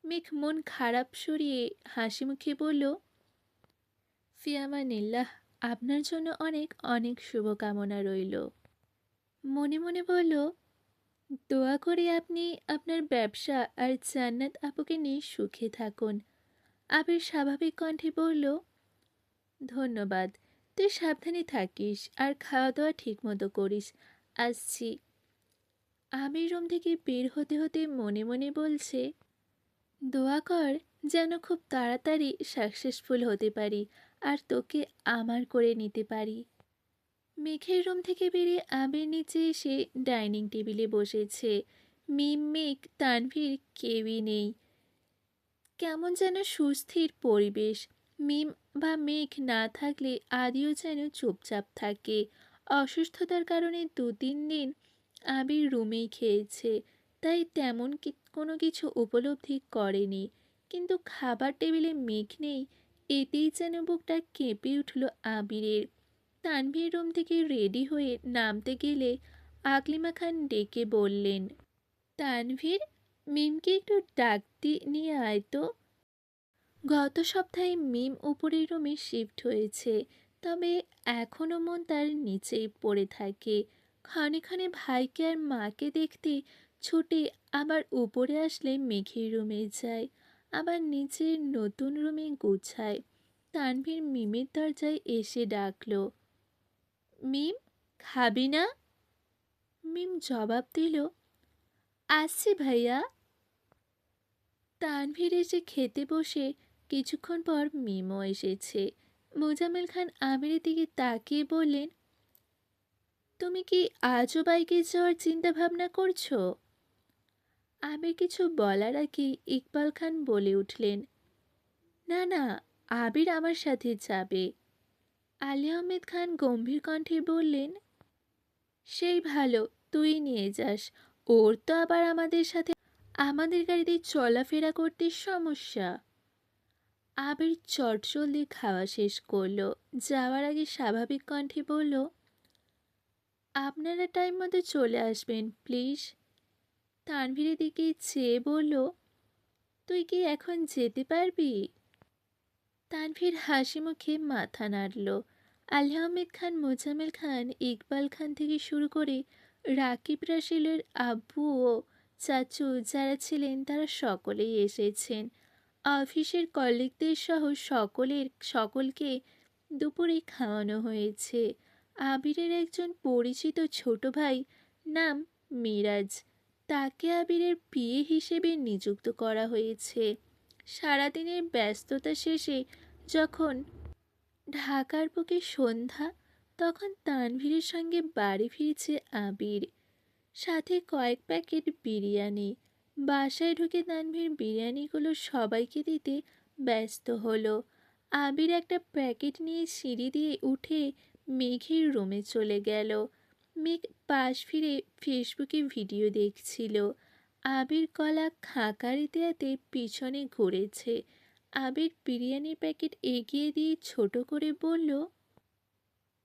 মেঘ মন খারাপ সরিয়ে হাসি মুখে বলল, ফিয়ামানিল্লাহ, আপনার জন্য অনেক অনেক শুভকামনা রইল। মনে মনে বলল, দোয়া করি আপনি আপনার ব্যবসা আর জান্নাত আপুকে নিয়ে সুখে থাকুন। আবির স্বাভাবিক কণ্ঠে বলল, ধন্যবাদ। তুই সাবধানে থাকিস আর খাওয়া দাওয়া ঠিক মতো করিস। আসছি। আবির রুম থেকে বের হতে হতে মনে মনে বলছে, দোয়া কর যেন খুব তাড়াতাড়ি সাকসেসফুল হতে পারি আর তোকে আমার করে নিতে পারি। মেঘের রুম থেকে বেরিয়ে আবির নিচে এসে ডাইনিং টেবিলে বসেছে। মিম, মেঘ, তানভীর কেউই নেই। কেমন যেন সুস্থির পরিবেশ। মিম বা মেঘ না থাকলে আদিও যেন চুপচাপ থাকে। অসুস্থতার কারণে ২-৩ দিন আবির রুমেই খেয়েছে, তাই তেমন কোনো কিছু উপলব্ধি করেনি। কিন্তু খাবার টেবিলে মেঘ নেই, এতেই যেন বুকটা কেঁপে উঠল আবিরের। তানভীর রুম থেকে রেডি হয়ে নামতে গেলে আকলিমা খান ডেকে বললেন, তানভীর, মিমকে একটু নিয়ে আয় তো। গত সপ্তাহে মিম উপরের রুমে শিফট হয়েছে, তবে এখনও মন তার নিচেই পড়ে থাকে। ক্ষণে ক্ষণে ভাইকে আর মাকে দেখতে ছুটে আবার উপরে আসলে মেঘের রুমে যায়, আবার নিচের নতুন রুমে গুছায়। তানভীর মিমের দরজায় এসে ডাকলো, মিম, খাবি না? মিম জবাব দিল, আসছি ভাইয়া। তানভীর এসে খেতে বসে কিছুক্ষণ পর মিমও এসেছে। মোজাম্মেল খান আমিরের দিকে তাকিয়ে বললেন, তুমি কি আজও বাইকে যাওয়ার চিন্তা ভাবনা করছো? আবির কিছু বলার আগে ইকবাল খান বলে উঠলেন, না না, আবির আমার সাথে যাবে। আলী আহমেদ খান গম্ভীর কণ্ঠে বললেন, সেই ভালো, তুই নিয়ে যাস। ওর তো আবার আমাদের সাথে আমাদের গাড়িতে চলাফেরা করতে সমস্যা। আবির চটজলদি খাওয়া শেষ করলো, যাওয়ার আগে স্বাভাবিক কণ্ঠে বলল, আপনারা টাইম মতো চলে আসবেন প্লিজ। তানভীরের দিকে চেয়ে বলল, তুই কি এখন যেতে পারবি? তানভীর হাসি মুখে মাথা নাড়ল। আলী আহমেদ খান, মোজাম্মেল খান, ইকবাল খান থেকে শুরু করে রাকিব রাসেলের আব্বু ও চাচু যারা ছিলেন তারা সকলেই এসেছেন। অফিসের কলিগদের সহ সকলকে দুপুরে খাওয়ানো হয়েছে। আবিরের একজন পরিচিত ছোট ভাই, নাম মিরাজ, তাকে আবিরের পিএ হিসেবে নিযুক্ত করা হয়েছে। সারাদিনের ব্যস্ততা শেষে যখন ঢাকার বুকে সন্ধ্যা, তখন তানভীরের সঙ্গে বাড়ি ফিরছে আবির, সাথে কয়েক প্যাকেট বিরিয়ানি। বাসায় ঢুকে তানভীর বিরিয়ানিগুলো সবাইকে দিতে ব্যস্ত হলো। আবির একটা প্যাকেট নিয়ে সিঁড়ি দিয়ে উঠে মেঘের রুমে চলে গেল। মেঘ পাশ ফিরে ফেসবুকে ভিডিও দেখছিল। আবির গলা খাঁকারিতে এতে পিছনে ঘুরেছে। আবির বিরিয়ানির প্যাকেট এগিয়ে দিয়ে ছোট করে বলল,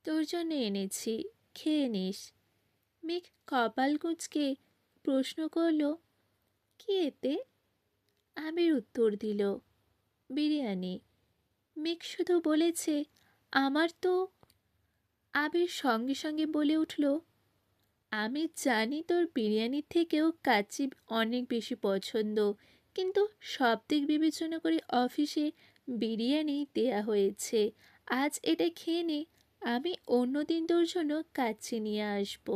তোর জন্য এনেছি, খেয়ে নিস। মেঘ কপাল কুঁচকে প্রশ্ন করল, কি এতে? আবির উত্তর দিল, বিরিয়ানি। মেঘ শুধু বলেছে, আমার তো। আবির সঙ্গে সঙ্গে বলে উঠল, আমি জানি তোর বিরিয়ানির থেকেও কাচ্চি অনেক বেশি পছন্দ, কিন্তু সব দিক বিবেচনা করে অফিসে বিরিয়ানি দেয়া হয়েছে। আজ এটা খেয়ে নে, আমি অন্যদিন তোর জন্য কাচ্চি নিয়ে আসবো।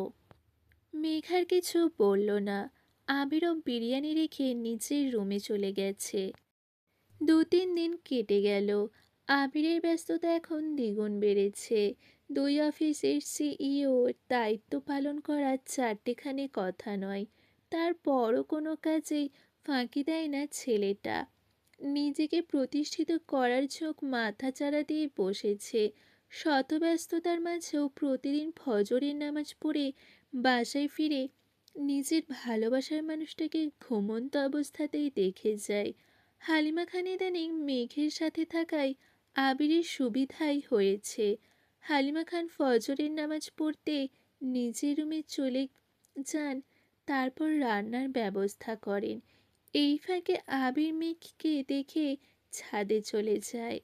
মেঘার কিছু বলল না। আবিরও বিরিয়ানি রেখে নিচের রুমে চলে গেছে। ২-৩ দিন কেটে গেল। আবিরের ব্যস্ততা এখন দ্বিগুণ বেড়েছে। দুই অফিসের সিইও দায়িত্ব পালন করা চারটেখানি কথা নয়, তারপরও কোনো কাজেই ফাঁকি দেয় না ছেলেটা। নিজেকে প্রতিষ্ঠিত করার ঝোঁক মাথাচাড়া দিয়ে বসেছে। শত ব্যস্ততার মাঝেও প্রতিদিন ফজরের নামাজ পড়ে বাসায় ফিরে নিজের ভালোবাসার মানুষটাকে ঘুমন্ত অবস্থাতেই দেখে যায়। হালিমা খান ইদানিং মেঘের সাথে থাকায় আবিরের সুবিধাই হয়েছে। হালিমা খান ফজরের নামাজ পড়তে নিজের রুমে চলে যান, তারপর রান্নার ব্যবস্থা করেন। এই ফাঁকে আবির মেঘকে দেখে ছাদে চলে যায়।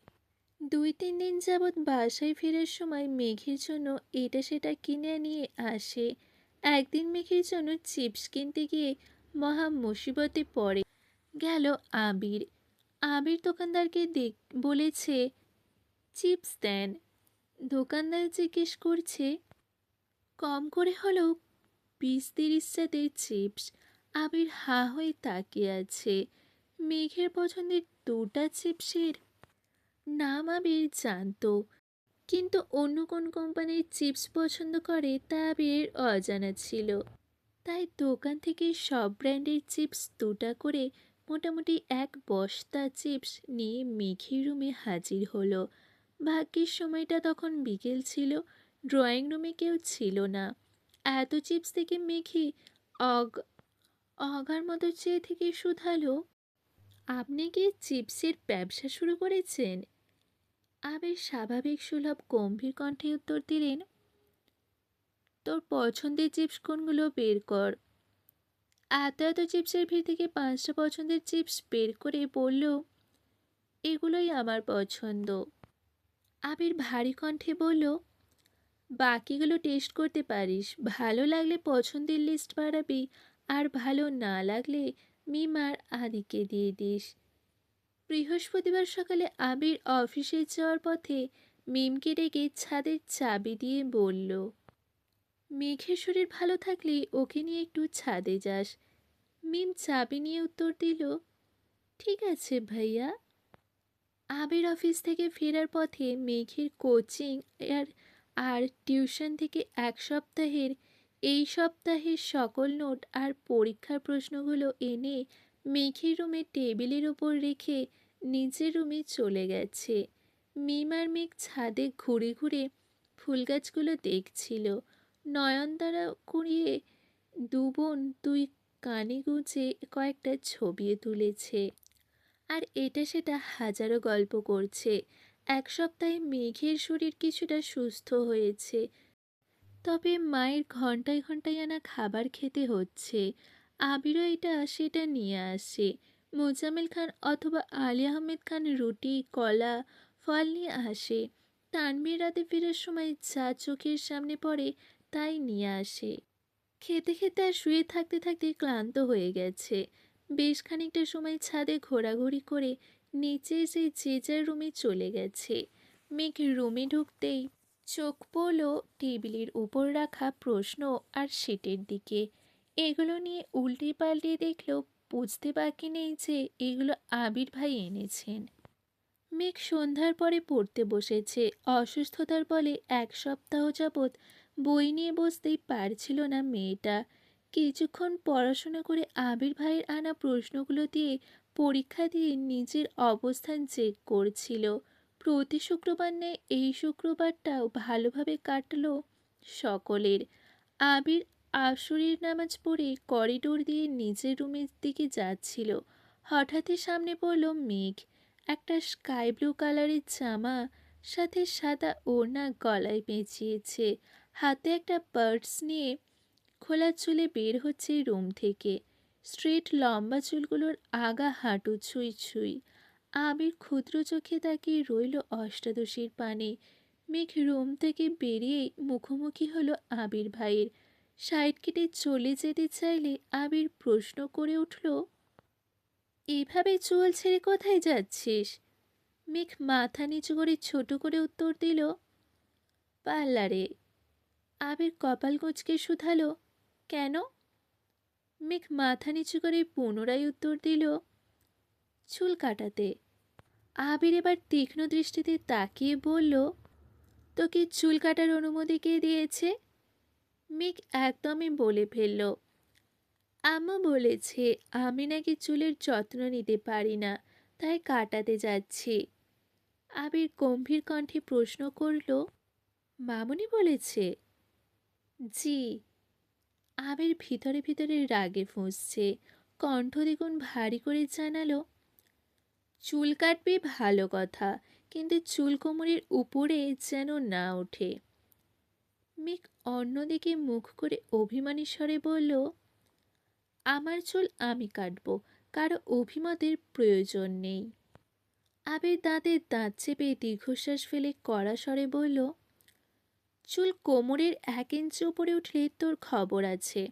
২-৩ দিন যাবৎ বাসায় ফেরার সময় মেঘের জন্য এটা সেটা কিনে নিয়ে আসে। একদিন মেঘের জন্য চিপস কিনতে গিয়ে মহা মুসিবতে পড়ে গেল আবির। আবির দোকানদারকে বলেছে, চিপস দেন। দোকানদার জিজ্ঞেস করছে, কম করে হলেও ২০-৩০ জাতের চিপস। আবির হাঁ হয়ে তাকিয়ে আছে। মেঘের পছন্দের দুটা চিপসের নাম আবির জানতো, কিন্তু অন্য কোন কোম্পানির চিপস পছন্দ করে তা আবিরের অজানা ছিল। তাই দোকান থেকে সব ব্র্যান্ডের চিপস দুটা করে মোটামুটি এক বস্তা চিপস নিয়ে মেঘের রুমে হাজির হলো। ভাগ্যের সময়টা তখন বিকেল ছিল, ড্রয়িং রুমে কেউ ছিল না। এত চিপস থেকে মেঘে অগ অগার মতো চেয়ে থেকে শুধালো, আপনি কি চিপসের ব্যবসা শুরু করেছেন? আবির স্বাভাবিক সুলভ গম্ভীর কণ্ঠে উত্তর দিলেন, তোর পছন্দের চিপস কোনগুলো বের কর। এত এত চিপসের ভিড় থেকে 5টা পছন্দের চিপস বের করে বলল, এগুলোই আমার পছন্দ। আবির ভারী কণ্ঠে বলল, বাকিগুলো টেস্ট করতে পারিস, ভালো লাগলে পছন্দের লিস্ট বাড়াবি, আর ভালো না লাগলে মিম আর আদিকে দিয়ে দিস। বৃহস্পতিবার সকালে আবির অফিসে যাওয়ার পথে মিমকে ডেকে ছাদের চাবি দিয়ে বলল, মেঘের শরীর ভালো থাকলে ওকে নিয়ে একটু ছাদে যাস। মিম চাবি নিয়ে উত্তর দিল, ঠিক আছে ভাইয়া। আবির অফিস থেকে ফেরার পথে মেঘের কোচিং আর আর টিউশন থেকে এক সপ্তাহের এই সপ্তাহের সকল নোট আর পরীক্ষার প্রশ্নগুলো এনে মেঘের রুমে টেবিলের ওপর রেখে নিজের রুমে চলে গেছে। মিম আর মেঘ ছাদে ঘুরে ঘুরে ফুল গাছগুলো দেখছিল। নয়নতারা কুড়িয়ে দু বোন দুই কানে গুঁজে কয়েকটা ছবিও তুলেছে। আর এটা সেটা হাজারো গল্প করছে। এক সপ্তাহে মেঘের শরীর কিছুটা সুস্থ হয়েছে, তবে মায়ের ঘন্টায় ঘন্টায় আনা খাবার খেতে হচ্ছে। আবিরও এটা সেটা নিয়ে আসে। মোজাম্মেল খান অথবা আলী আহমেদ খান রুটি কলা ফল নিয়ে আসে। তানভীর রাতে ফেরার সময় যা চোখের সামনে পড়ে তাই নিয়ে আসে। খেতে খেতে আর শুয়ে থাকতে থাকতে ক্লান্ত হয়ে গেছে। বেশ খানিকটা সময় ছাদে ঘোরাঘুরি করে নিচে এসে যে যার রুমে চলে গেছে। মেঘ রুমে ঢুকতেই চোখ পড়ল টেবিলের উপর রাখা প্রশ্ন আর শিটের দিকে। এগুলো নিয়ে উল্টে পাল্টে দেখলো, বুঝতে বাকি নেই যে এগুলো আবির ভাই এনেছেন। মেঘ সন্ধ্যার পরে পড়তে বসেছে। অসুস্থতার বলে এক সপ্তাহ যাবৎ বই নিয়ে বসতেই পারছিল না মেয়েটা। কিছুক্ষণ পড়াশোনা করে আবির ভাইয়ের আনা প্রশ্নগুলো দিয়ে পরীক্ষা দিয়ে নিজের অবস্থান চেক করছিল। প্রতি শুক্রবার নেয় এই শুক্রবারটাও ভালোভাবে কাটলো সকলের। আবির আসরের নামাজ পড়ে করিডোর দিয়ে নিজের রুমের দিকে যাচ্ছিল। হঠাৎই সামনে পড়ল মেঘ। একটা স্কাই ব্লু কালারের জামা, সাথে সাদা ওড়না গলায় পেঁচিয়েছে। হাতে একটা পার্স নিয়ে খোলা চুলে বের হচ্ছে রুম থেকে। স্ট্রেট লম্বা চুলগুলোর আগা হাঁটু ছুঁই ছুঁই। আবির ক্ষুদ্র চোখে তাকিয়ে রইল অষ্টাদশীর পানে। মেঘ রুম থেকে বেরিয়েই মুখোমুখি হলো আবির ভাইয়ের। সাইড কেটে চলে যেতে চাইলে আবির প্রশ্ন করে উঠল, এভাবে চুল ছেড়ে কোথায় যাচ্ছিস? মেঘ মাথা নিচু করে ছোট করে উত্তর দিল, পার্লারে। আবির কপাল কুঁচকে শুধালো, কেন? মেঘ মাথা নিচু করে পুনরায় উত্তর দিল, চুল কাটাতে। আবির এবার তীক্ষ্ণ দৃষ্টিতে তাকিয়ে বলল, তোকে চুল কাটার অনুমতি কে দিয়েছে? মেঘ একদমই বলে ফেলল, আম্মা বলেছে আমি নাকি চুলের যত্ন নিতে পারি না, তাই কাটাতে যাচ্ছি। আবির গম্ভীর কণ্ঠে প্রশ্ন করল, মামুনি বলেছে? জি। আবির ভিতরে ভিতরে রাগে ফুঁসছে। কণ্ঠ দ্বিগুণ ভারী করে জানালো, চুল কাটবি ভালো কথা, কিন্তু চুল কোমরের উপরে যেন না ওঠে। মেঘ অন্যদিকে মুখ করে অভিমানী স্বরে বলল, আমার চুল আমি কাটবো, কারো অভিমতের প্রয়োজন নেই। আবির দাঁতে দাঁত চেপে দীর্ঘশ্বাস ফেলে কড়া স্বরে বলল, চুল কোমরের 1 ইঞ্চি উপরে উঠলে তোর খবর আছে।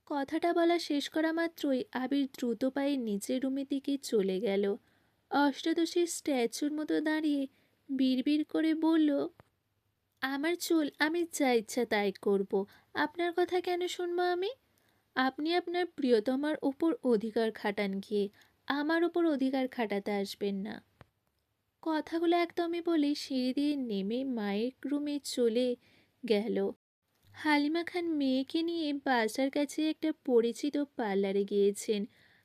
কথাটা বলা শেষ করা মাত্রই আবির দ্রুত পায়ে নিচের রুমের দিকে চলে গেল। অষ্টাদশীর স্ট্যাচুর মতো দাঁড়িয়ে বিড়বিড় করে বলল, আমার চুল আমি যা ইচ্ছা তাই করব, আপনার কথা কেন শুনবো আমি? আপনি আপনার প্রিয়তমার উপর অধিকার খাটান গিয়ে, আমার উপর অধিকার খাটাতে আসবেন না। কথাগুলো একদমই বলে সিঁড়ি দিয়ে নেমে মায়ের রুমে চলে গেল। হালিমা খান মেয়েকে নিয়ে বাসার কাছে একটা পরিচিত পার্লারে গিয়েছেন।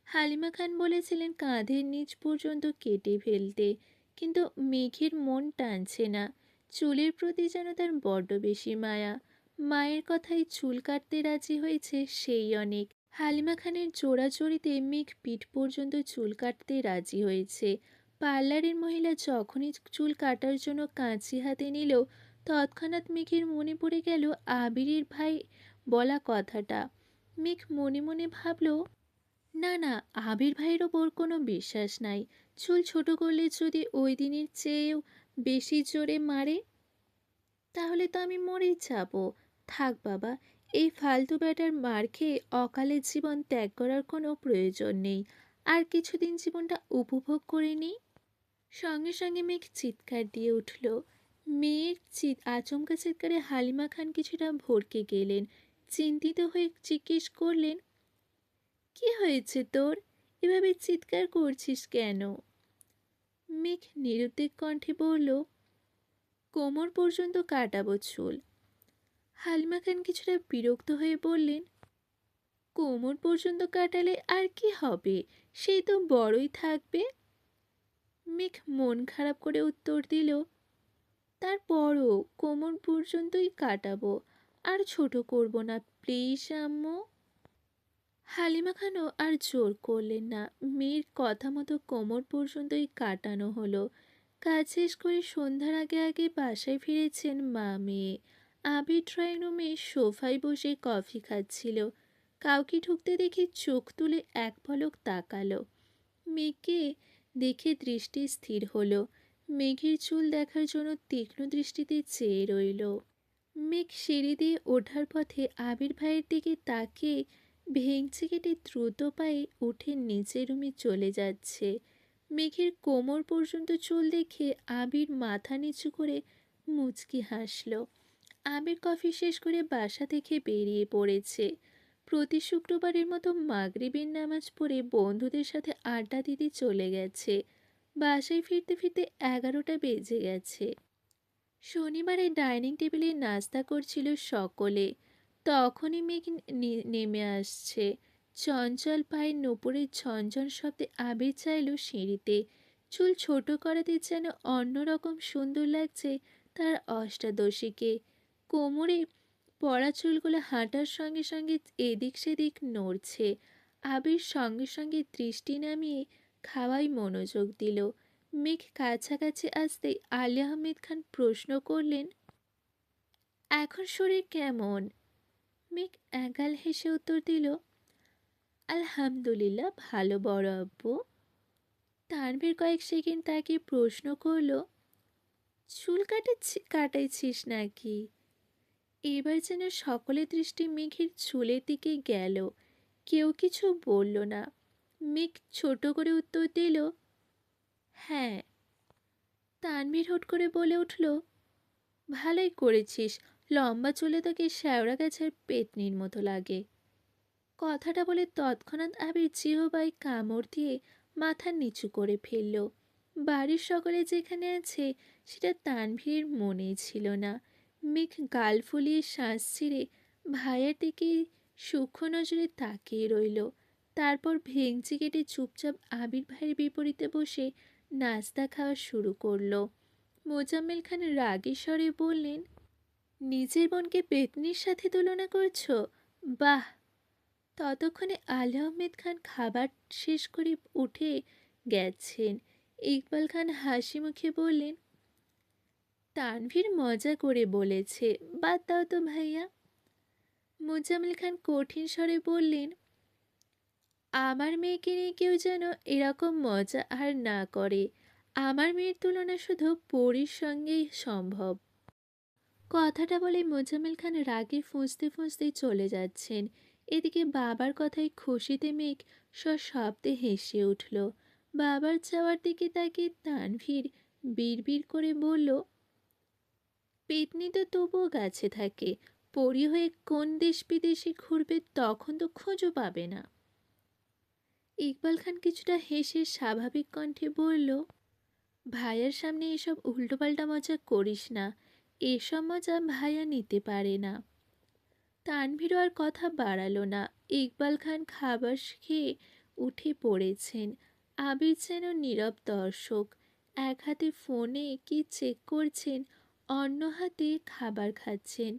হালিমা খান বলেছিলেন কাঁধের নিচ পর্যন্ত কেটে ফেলতে, কিন্তু মেঘের মন টানছে না। চুলের প্রতি যেন তার বড্ড বেশি মায়া। মায়ের কথায় চুল কাটতে রাজি হয়েছে সেই অনেক। হালিমা খানের জোড়াজড়িতে মেঘ পিঠ পর্যন্ত চুল কাটতে রাজি হয়েছে। পার্লারের মহিলা যখনই চুল কাটার জন্য কাঁচি হাতে নিল, তৎক্ষণাৎ মেঘের মনে পড়ে গেল আবিরের ভাই বলা কথাটা। মেঘ মনে মনে ভাবল, না না, আবির ভাইয়ের ওপর কোনো বিশ্বাস নাই। চুল ছোট করলে যদি ওই দিনের চেয়েও বেশি জোরে মারে, তাহলে তো আমি মরেই যাব। থাক বাবা, এই ফালতু ব্যাটার মার খেয়ে অকালে জীবন ত্যাগ করার কোনো প্রয়োজন নেই। আর কিছুদিন জীবনটা উপভোগ করে নিই। সঙ্গে সঙ্গে মেঘ চিৎকার দিয়ে উঠল। মেয়ের আচমকা চিৎকারে হালিমা খান কিছুটা ভড়কে গেলেন। চিন্তিত হয়ে জিজ্ঞেস করলেন, কি হয়েছে তোর? এভাবে চিৎকার করছিস কেন? মেঘ নিরুদ্বেগ কণ্ঠে বলল, কোমর পর্যন্ত কাটাবো চুল। হালিমা খান কিছুটা বিরক্ত হয়ে বললেন, কোমর পর্যন্ত কাটালে আর কি হবে? সেই তো বড়ই থাকবে। মেঘ মন খারাপ করে উত্তর দিল, তারপরও কোমর পর্যন্তই কাটাবো, আর ছোট করব না প্লিজ আম্মু। হালিমা খানও আর জোর করলেন না। মেয়ের কথা মতো কোমর পর্যন্তই কাটানো হলো। কাজ শেষ করে সন্ধ্যার আগে আগে বাসায় ফিরেছেন মা মেয়ে। আবির ড্রয়িং রুমে সোফায় বসে কফি খাচ্ছিল। কাউকে ঢুকতে দেখে চোখ তুলে এক পলক তাকালো। মেঘকে দেখে দৃষ্টি স্থির হলো। মেঘের চুল দেখার জন্য তীক্ষ্ণ দৃষ্টিতে চেয়ে রইল। মেঘ সিঁড়ি দিয়ে ওঠার পথে আবির ভাইয়ের দিকে তাকিয়ে ভেঙচি কেটে দ্রুত পায়ে উঠে নিচের রুমে চলে যাচ্ছে। মেঘের কোমর পর্যন্ত চুল দেখে আবির মাথা নিচু করে মুচকি হাসল। আবির কফি শেষ করে বাসা থেকে বেরিয়ে পড়েছে। প্রতি শুক্রবারের মতো মাগরিবের নামাজ পড়ে বন্ধুদের সাথে আড্ডা দিতে চলে গেছে। বাসায় ফিরতে ফিরতে 11টা বেজে গেছে। শনিবারে ডাইনিং টেবিলে নাস্তা করছিল সকলে। তখনই মেঘ নেমে আসছে। চঞ্চল পায়ের নূপুরের ঝনঝন শব্দে আবির চাইল সিঁড়িতে। চুল ছোট করাতে যেন অন্যরকম সুন্দর লাগছে তার অষ্টাদশীকে। কোমরে পড়া চুলগুলো হাঁটার সঙ্গে সঙ্গে এদিক সেদিক নড়ছে। আবির সঙ্গে সঙ্গে দৃষ্টি নামিয়ে খাওয়ায় মনোযোগ দিল। মেঘ কাছাকাছি আসতেই আলী আহমেদ খান প্রশ্ন করলেন, এখন শরীর কেমন? মেঘ একগাল হেসে উত্তর দিল, আলহামদুলিল্লাহ ভালো বড় আব্বু। তানভীর কয়েক সেকেন্ড তাকে প্রশ্ন করল, চুল কাটাইছিস নাকি? এবার যেন সকলের দৃষ্টি মেঘের চুলের দিকে গেল। কেউ কিছু বলল না। মেঘ ছোট করে উত্তর দিল, হ্যাঁ। তানভীর হুট করে বলে উঠল, ভালোই করেছিস, লম্বা চুলে তোকে শ্যাওড়া গাছের পেতনির মতো লাগে। কথাটা বলে তৎক্ষণাৎ আবির জিহবায় কামড় দিয়ে মাথা নিচু করে ফেলল। বাড়ির সকলে যেখানে আছে সেটা তানভীরের মনেই ছিল না। মেঘ গাল ফুলিয়ে শ্বাস ছেড়ে ভাইয়ের দিকে সূক্ষ্ম নজরে তাকিয়ে রইল। তারপর ভেঙচি কেটে চুপচাপ আবির ভাইয়ের বিপরীতে বসে নাস্তা খাওয়া শুরু করলো। মোজাম্মেল খান রাগী স্বরে বললেন, নিজের বোনকে পেতনির সাথে তুলনা করছো? বাহ! ততক্ষণে আলী আহমেদ খান খাবার শেষ করে উঠে গেছেন। ইকবাল খান হাসি মুখে বললেন, তানভীর মজা করে বলেছে, বাদ দাও তো ভাইয়া। মোজাম্মেল খান কঠিন স্বরে বললেন, আমার মেয়েকে নিয়ে কেউ যেন এরকম মজা আর না করে। আমার মেয়ের তুলনা শুধু পরীর সঙ্গেই সম্ভব। কথাটা বলে মোজাম্মেল খান রাগে ফুঁসতে ফুঁসতে চলে যাচ্ছেন। এদিকে বাবার কথায় খুশিতে মেঘ সশব্দে হেসে উঠল। বাবার যাওয়ার দিকে তাকে তানভীর বিড়বিড় করে বলল, পেতনি তো তবুও গাছে থাকে, পরী হয়ে কোন দেশ বিদেশে ঘুরবে তখন তো খোঁজও পাবে না। ইকবাল খান কিছুটা হেসে স্বাভাবিক কণ্ঠে বলল, ভাইয়ার সামনে এসব উল্টোপাল্টা মজা করিস না, এসব মজা ভাইয়া নিতে পারে না। তানভীরও আর কথা বাড়ালো না। ইকবাল খান খাবার খেয়ে উঠে পড়েছেন। আবির যেন নীরব দর্শক। এক হাতে ফোনে কি চেক করছেন, অন্য হাতে খাবার খাচ্ছেন।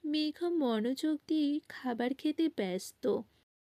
মেঘ মনোযোগ দিয়ে খাবার খেতে ব্যস্ত।